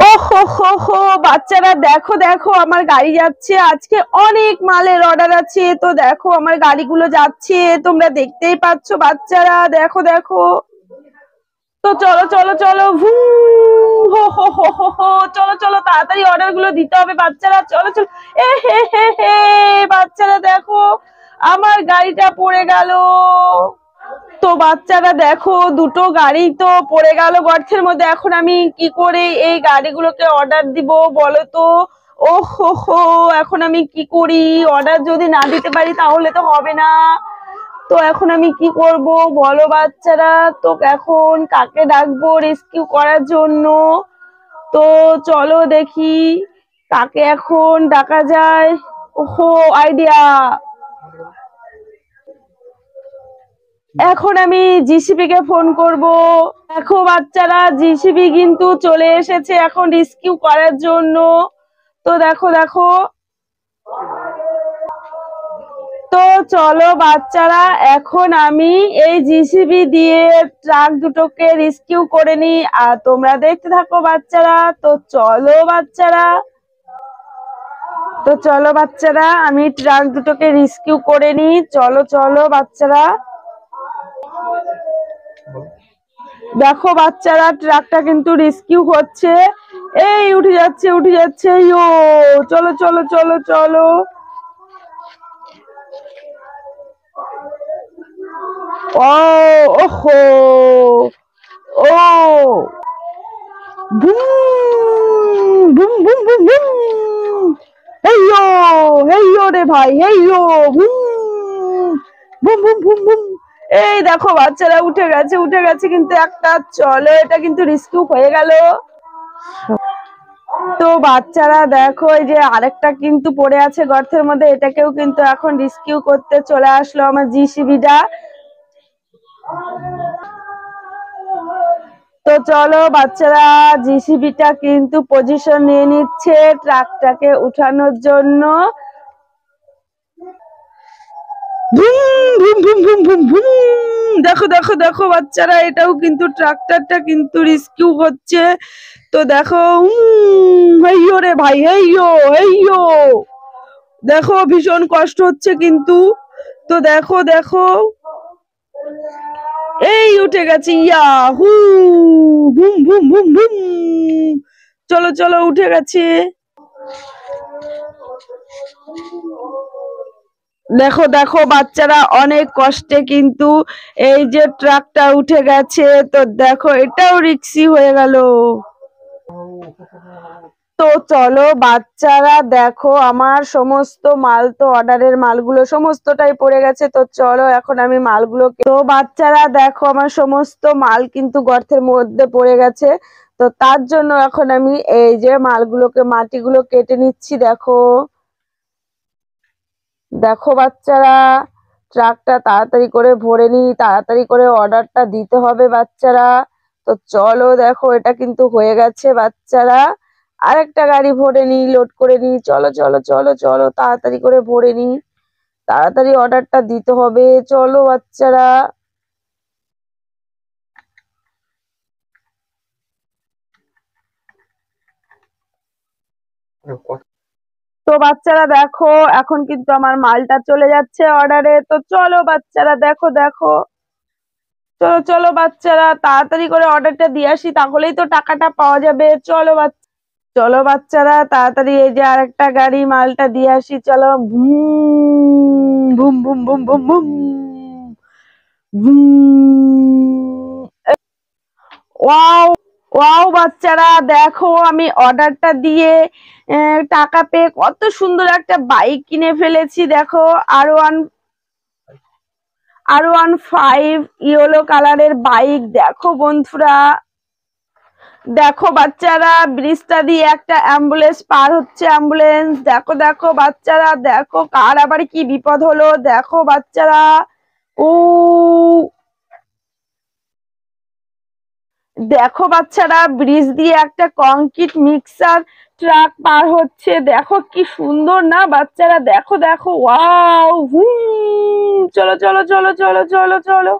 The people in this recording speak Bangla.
ওহো হো হো, বাচ্চারা দেখো দেখো আমার গাড়ি যাচ্ছে, আজকে অনেক মালের অর্ডার আছে। তো দেখো আমার গাড়িগুলো যাচ্ছে, তোমরা দেখতেই পাচ্ছ বাচ্চারা, দেখো দেখো। তো চলো চলো চলো, হো হো হো হো হো, চলো চলো তাড়াতাড়ি অর্ডার গুলো দিতে হবে বাচ্চারা, চলো চলো। এ হে হে হে, বাচ্চারা দেখো আমার গাড়িটা পড়ে গেল। তো বাচ্চারা দেখো দুটো গাড়ি তো পড়ে গেল গর্তের মধ্যে। এখন আমি কি করে এই গাড়িগুলোকে অর্ডার দিব বলো তো? ও হো হো, এখন আমি কি করি? অর্ডার যদি না দিতে পারি তাহলে তো হবে না। তো এখন আমি কি করব বলো বাচ্চারা? তো এখন কাকে ডাকবো রেস্কিউ করার জন্য? তো চলো দেখি কাকে এখন ডাকা যায়। ওহো, আইডিয়া! এখন আমি জিসিবি কে ফোন করব। দেখো বাচ্চারা, জিসিবি কিন্তু চলে এসেছে এখন রেস্কিউ করার জন্য। তো দেখো দেখো, তো চলো বাচ্চারা, এখন আমি এই জিসিবি দিয়ে ট্রাক দুটোকে রেস্কিউ করে নি, আর তোমরা দেখতে থাকো বাচ্চারা। তো চলো বাচ্চারা, তো চলো বাচ্চারা, আমি ট্রাক দুটোকে রেস্কিউ করে নি। চলো চলো বাচ্চারা, দেখো বাচ্চারা ট্রাকটা কিন্তু রেস্কিউ হচ্ছে। এই উঠে যাচ্ছে উঠে যাচ্ছে, ইয়ো, চলো চলো চলো চলো। ও ওহো, ও boom boom boom boom boom, হেইয়ো হেইয়ো রে ভাই, হেইয়ো, boom boom boom boom boom. এই দেখো বাচ্চারা উঠে গেছে উঠে গেছে, কিন্তু একটা, চলো এটা কিন্তু রেস্কিউ হয়ে গেল। তো বাচ্চারা দেখো এই যে আরেকটা কিন্তু পড়ে আছে গর্তের মধ্যে, এটাকেও কিন্তু এখন রেস্কিউ করতে চলে আসলো আমার জিসিবিটা। তো চলো বাচ্চারা, জিসিবিটা কিন্তু পজিশন নিয়ে নিচ্ছে ট্রাকটাকে উঠানোর জন্য। দেখো দেখো দেখো বাচ্চারা, এটাও কিন্তু ট্রাক্টরটা কিন্তু রেস্কিউ হচ্ছে। তো দেখো, হেইয়ো রে ভাই, হেইয়ো হেইয়ো, দেখো ভীষণ কষ্ট হচ্ছে কিন্তু। তো দেখো দেখো, এই উঠে গেছে, ইয়া হু, বুম বুম বুম বুম, চলো চলো উঠে গেছে। দেখো দেখো বাচ্চারা, অনেক কষ্টে কিন্তু এই যে ট্রাকটা উঠে গেছে। তো দেখো এটাও রিক্সি হয়ে গেল। তো চলো বাচ্চারা, দেখো আমার সমস্ত মাল, তো অর্ডারের মালগুলো সমস্তটাই পড়ে গেছে। তো চলো এখন আমি মালগুলোকে, তো বাচ্চারা দেখো আমার সমস্ত মাল কিন্তু গর্তের মধ্যে পড়ে গেছে। তো তার জন্য এখন আমি এই যে মালগুলোকে, মাটিগুলো কেটে নিচ্ছি। দেখো দেখো বাচ্চারা, ট্রাকটা তাড়াতাড়ি করে ভরে নি, তাড়াতাড়ি করে অর্ডারটা দিতে হবে বাচ্চারা। তো চলো দেখো এটা কিন্তু হয়ে গেছে বাচ্চারা, আরেকটা গাড়ি ভরে নি, লোড করে নি, চলো চলো চলো চলো তাড়াতাড়ি করে ভরে নি, তাড়াতাড়ি অর্ডারটা দিতে হবে, চলো বাচ্চারা। তো বাচ্চারা দেখো, এখন কিন্তু আমার মালটা চলে যাচ্ছে অর্ডারে। তো চলো বাচ্চারা, দেখো দেখো, চলো চলো বাচ্চারা তাড়াতাড়ি করে অর্ডারটা দিয়ে আসি, তাহলেই তো টাকাটা পাওয়া যাবে। চলো বাচ্চা, চলো বাচ্চারা তাড়াতাড়ি এই যে আরেকটা গাড়ি, মালটা দিয়ে আসি, চলো। Broom boom boom boom boom boom broom. Wow wow বাচ্চারা দেখো, আমি অর্ডারটা দিয়ে টাকা পেয়ে কত সুন্দর একটা বাইক কিনে ফেলেছি। দেখো R15 ইয়েলো কালারের বাইক। দেখো বন্ধুরা, দেখো বাচ্চারা, ব্রিজটা দিয়ে একটা অ্যাম্বুলেন্স পার হচ্ছে, অ্যাম্বুলেন্স। দেখো দেখো বাচ্চারা, দেখো কার আবার কি বিপদ হলো, দেখো বাচ্চারা। ও দেখো বাচ্চারা, ব্রিজ দিয়ে একটা কংক্রিট মিক্সার ট্রাক পার হচ্ছে। দেখো কি সুন্দর না বাচ্চারা, দেখো দেখো, ওয়াও, হুম, চলো চলো চলো চলো চলো চলো।